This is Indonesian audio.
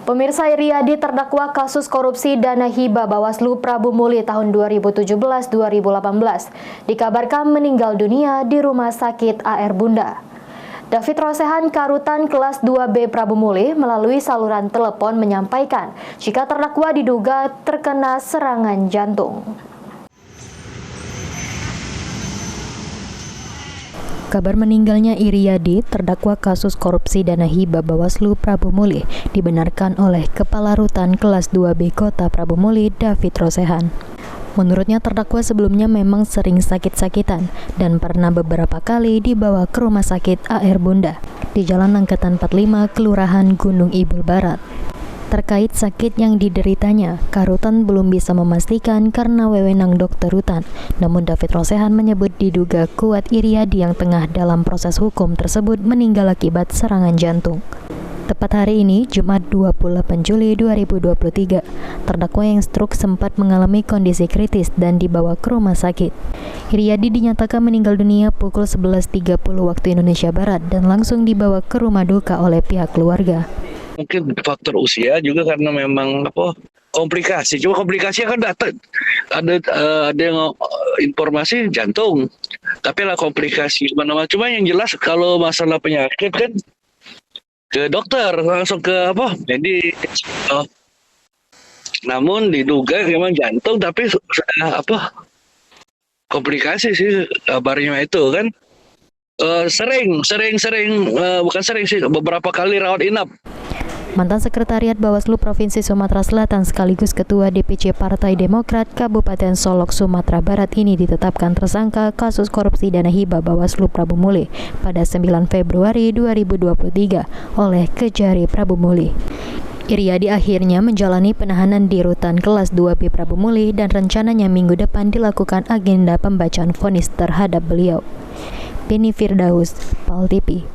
Pemirsa, Iriadi terdakwa kasus korupsi dana hibah Bawaslu Prabu Muli tahun 2017-2018 dikabarkan meninggal dunia di Rumah Sakit AR Bunda. David Rosehan Karutan kelas 2B Prabu Muli melalui saluran telepon menyampaikan jika terdakwa diduga terkena serangan jantung. Kabar meninggalnya Iriadi, terdakwa kasus korupsi dana hibah Bawaslu Prabu Muli, dibenarkan oleh Kepala Rutan kelas 2B Kota Prabu Muli, David Rosehan. Menurutnya terdakwa sebelumnya memang sering sakit-sakitan dan pernah beberapa kali dibawa ke Rumah Sakit AR Bunda di Jalan Angkatan 45, Kelurahan Gunung Ibul Barat. Terkait sakit yang dideritanya, Karutan belum bisa memastikan karena wewenang dokter rutan. Namun David Rosehan menyebut diduga kuat Iriadi yang tengah dalam proses hukum tersebut meninggal akibat serangan jantung. Tepat hari ini, Jumat 28 Juli 2023, terdakwa yang stroke sempat mengalami kondisi kritis dan dibawa ke rumah sakit. Iriadi dinyatakan meninggal dunia pukul 11.30 waktu Indonesia Barat dan langsung dibawa ke rumah duka oleh pihak keluarga. Mungkin faktor usia juga karena memang komplikasi. Cuma komplikasinya kan ada yang informasi jantung, tapi lah komplikasi mana-mana. Cuma yang jelas kalau masalah penyakit kan ke dokter langsung ke jadi namun diduga memang jantung, tapi sudah komplikasi sih kabarnya itu kan. Bukan sering sih, beberapa kali rawat inap. Mantan Sekretariat Bawaslu Provinsi Sumatera Selatan sekaligus Ketua DPC Partai Demokrat Kabupaten Solok, Sumatera Barat ini ditetapkan tersangka kasus korupsi dana hibah Bawaslu Prabu Muli pada 9 Februari 2023 oleh Kejari Prabu Muli. Iriadi akhirnya menjalani penahanan di Rutan kelas 2B Prabu Muli dan rencananya minggu depan dilakukan agenda pembacaan vonis terhadap beliau. Beni Firdaus, PAL TV.